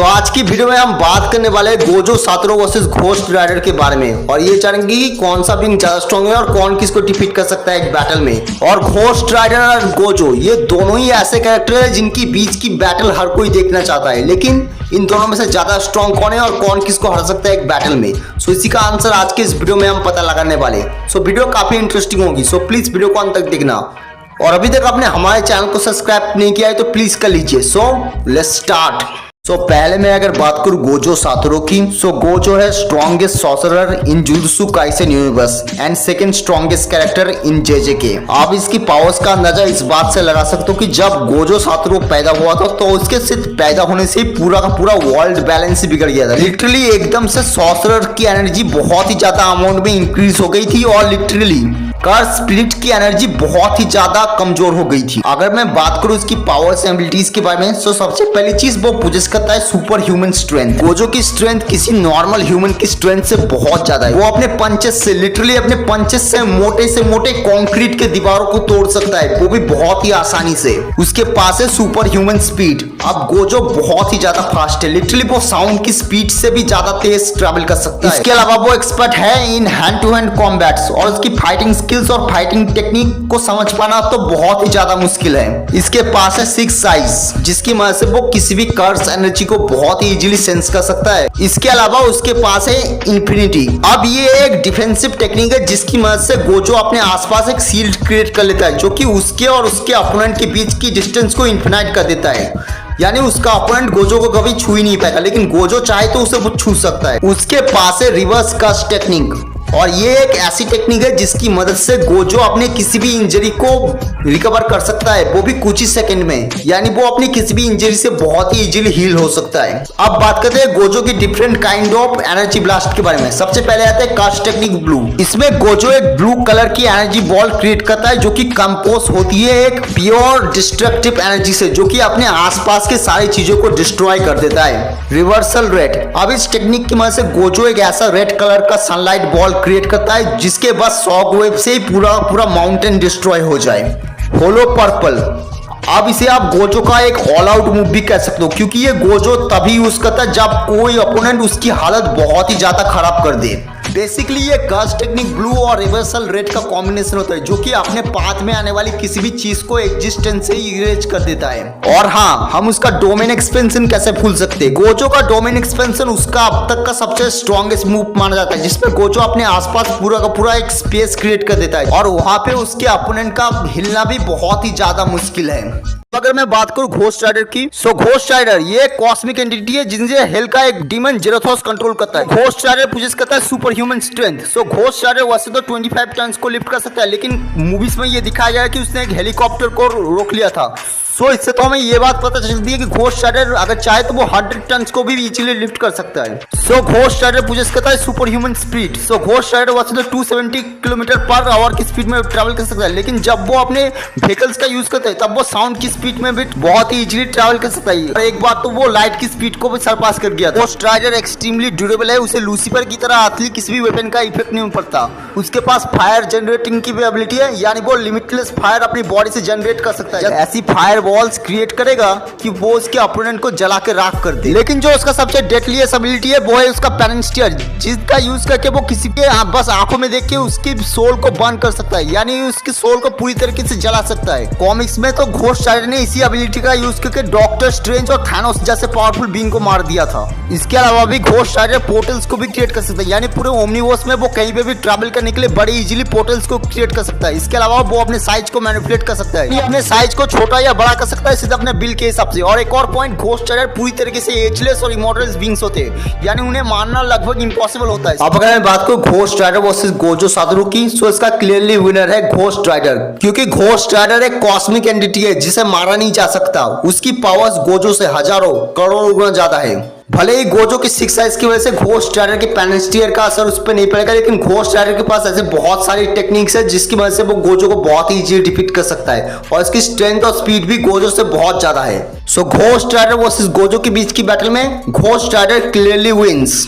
आज की वीडियो में हम बात करने वाले हैं Gojo Satoru versus Ghost Rider के बारे में और ये जानेंगे कि कौन सा बिंग ज्यादा स्ट्रॉन्ग है और कौन किसको डिफीट कर सकता है एक बैटल में। और घोस्ट राइडर और गोजो ये दोनों ही ऐसे कैरेक्टर है जिनकी बीच की बैटल हर कोई देखना चाहता है, लेकिन इन दोनों में से ज्यादा स्ट्रॉन्ग कौन है और कौन किसको हरा सकता है एक बैटल में। इसी का आंसर आज के इस वीडियो में हम पता लगाने वाले। वीडियो काफी इंटरेस्टिंग होगी, प्लीज वीडियो को अंत तक देखना। और अभी तक आपने हमारे चैनल को सब्सक्राइब नहीं किया है तो प्लीज कर लीजिए। Let's start. पहले मैं अगर बात करूं गोजो सातोरू की, गोजो है strongest sorcerer in jujutsu Kaisen universe and second strongest character in जेजेके। आप इसकी पावर्स का अंदाजा इस बात से लगा सकते हो कि जब गोजो सातोरू पैदा हुआ था तो उसके सिर्फ पैदा होने से ही पूरा का पूरा वर्ल्ड बैलेंस ही बिगड़ गया था। लिटरली एकदम से सॉर्सरर की एनर्जी बहुत ही ज्यादा अमाउंट में इंक्रीज हो गई थी और लिटरली कर्स स्पिरिट की एनर्जी बहुत ही ज्यादा कमजोर हो गई थी। अगर मैं बात करूं इसकी पावर्स एबिलिटीज के बारे में, सबसे पहली चीज वो पोजेस करता है सुपर ह्यूमन स्ट्रेंथ। गोजो की स्ट्रेंथ किसी नॉर्मल ह्यूमन की स्ट्रेंथ से बहुत ज्यादा है। वो अपने पंचेस से, लिटरली अपने पंचेस से मोटे कंक्रीट के दीवारों को तोड़ सकता है, वो भी बहुत ही आसानी से। उसके पास है सुपर ह्यूमन स्पीड। अब गोजो बहुत ही ज्यादा फास्ट है, लिटरली वो साउंड की स्पीड से भी ज्यादा तेज ट्रैवल कर सकता है। इसके अलावा वो एक्सपर्ट है in hand to hand combats और उसकी फाइटिंग स्किल्स और फाइटिंग टेक्निक को समझ पाना तो बहुत ही ज्यादा मुश्किल है। इसके पास है 6 साइज, जिसकी मदद से वो किसी भी कर्स एनर्जी को बहुत ही इजीली सेंस कर सकता है। इसके अलावा उसके पास है इन्फिनिटी। अब ये एक डिफेंसिव टेक्निक है जिसकी मदद से गोजो अपने आसपास एक शील्ड क्रिएट कर लेता है, जो कि उसके और उसके अपोनेंट के बीच की डिस्टेंस को इन्फिनाइट कर देता है। यानी उसका अपोनेंट गोजो को कभी छू ही नहीं पाएगा, लेकिन गोजो चाहे तो उसे वो छू सकता है। उसके पास है रिवर्स कस्ट टेक्निक और ये एक ऐसी टेक्निक है जिसकी मदद से गोजो अपने किसी भी इंजरी को रिकवर कर सकता है, वो भी कुछ ही सेकंड में। यानी वो अपनी किसी भी इंजरी से बहुत ही इजीली हील हो सकता है। अब बात करते हैं गोजो की different kind of energy blast के बारे में। सबसे पहले आता है कास्ट टेक्निक ब्लू। इसमें गोजो एक ब्लू कलर की एनर्जी बॉल क्रिएट करता है जो कि कंपोज होती है एक प्योर डिस्ट्रक्टिव एनर्जी से, जो कि अपने आसपास के सारी चीजों को डिस्ट्रॉय कर देता है। Reversal red. अब इस टेक्निक की मदद से गोजो एक ऐसा रेड कलर का सनलाइट बॉल क्रिएट करता है जिसके बाद शॉक वेव से पूरा माउंटेन डिस्ट्रॉय हो जाए। होलो पर्पल। अब इसे आप गोजो का एक ऑल आउट मूव भी कह सकते हो, क्योंकि ये गोजो तभी यूज करता है जब कोई अपोनेंट उसकी हालत बहुत ही ज्यादा खराब कर दे। बेसिकली ये कास्ट टेक्निक ब्लू और रिवर्सल रेड का कॉम्बिनेशन होता है, जो कि अपने पाथ में आने वाली किसी भी चीज को एग्जिस्टेंस से इरेज कर देता है। और हाँ, हम उसका डोमेन एक्सपेंशन कैसे भूल सकते हैं। गोजो का डोमेन एक्सपेंशन उसका अब तक का सबसे स्ट्रॉन्गेस्ट मूव माना जाता है, जिसमें गोजो अपने आसपास पूरा का पूरा एक स्पेस क्रिएट कर देता है और वहां पे उसके अपोनेंट का हिलना भी बहुत ही ज्यादा मुश्किल है। अगर मैं बात करूं घोस्ट राइडर की, घोस्ट राइडर ये कॉस्मिक एंटिटी है जिनसे हेल का एक डीमन जेरोथोस कंट्रोल करता है। घोस्ट राइडर पोजेस करता है super human strength. Ghost Rider वैसे तो 25 टन को लिफ्ट कर सकता है, लेकिन मूवीज में ये दिखाया गया है कि उसने एक हेलीकॉप्टर को रोक लिया था। इससे तो हमें ये बात पता चलती है कि घोस्ट राइडर अगर चाहे तो वो 100 टन को भी इजीली लिफ्ट कर सकता है। घोस्ट राइडर पोजेस करता है super human speed. Ghost Rider वैसे तो 270 किलोमीटर पर आवर की स्पीड में ट्रैवल कर सकता है, लेकिन जब वो अपने व्हीकल्स का यूज करता है तब वो साउंड की स्पीड में भी बहुत ही इजीली ट्रैवल कर सकता है। और एक बार तो वो लाइट की स्पीड को भी सरपास कर गया। घोस्ट राइडर एक्सट्रीमली ड्यूरेबल है, उसे लूसीफर की तरह असली किसी भी वेपन का इफेक्ट नहीं पड़ता। उसके पास फायर जनरेटिंग की भी एबिलिटी है, यानी वो लिमिटलेस फायर अपनी बॉडी से जनरेट कर सकता है। ऐसी फायर वॉल्स क्रिएट करेगा कि वो उसके अपोनेंट को जला के राख कर दे। लेकिन जो उसका सबसे डेडलीस्ट एबिलिटी है वो है उसका पेनिस्टियर, जिसका यूज करके वो किसी के बस आंखों में देख के उसकी सोल को बर्न कर सकता है, यानी उसकी सोल को पूरी तरीके से जला सकता है। कॉमिक्स में तो घोस्ट राइडर ने इसी एबिलिटी का यूज करके डॉक्टर स्ट्रेंज और थानोस जैसे पावरफुल बीइंग को मार दिया था। इसके अलावा भी घोस्ट राइडर पोर्टल्स को भी क्रिएट कर सकता है, यानी पूरे ओमनीवर्स में वो कहीं पे भी ट्रैवल करने के लिए बड़ी इजीली पोर्टल्स को क्रिएट कर सकता है। इसके अलावा वो अपने साइज को मैनिपुलेट कर सकता है, अपने साइज को छोटा या बड़ा कर सकता है सीधा अपने बिल के हिसाब से। और एक और पॉइंट, घोस्ट राइडर पूरी तरीके से एजलेस और इमॉर्टल बीइंग्स होते हैं, यानी उन्हें मारना लगभग इम्पॉसिबल होता है। अब अगर मैं बात करूं Ghost Rider versus Gojo Satoru की, इसका क्लियरली विनर है घोस्ट राइडर, क्योंकि घोस्ट राइडर एक कॉस्मिक एंटिटी है जिसे मारा नहीं जा सकता। उसकी पावर्स गोजो से हजारों करोड़ों गुना ज्यादा है। भले ही गोजो की 6 साइज की वजह से घोस्ट राइडर के पेनिस्टियर का असर उस पर नहीं पड़ेगा, लेकिन घोस्ट राइडर के पास ऐसे बहुत सारी टेक्निक्स है जिसकी वजह से वो गोजो को बहुत ही इजीली डिफीट कर सकता है और इसकी स्ट्रेंथ और स्पीड भी गोजो से बहुत ज्यादा है। घोस्ट राइडर वर्सेस गोजो के बीच की बैटल में घोस्ट राइडर क्लियरली विंस।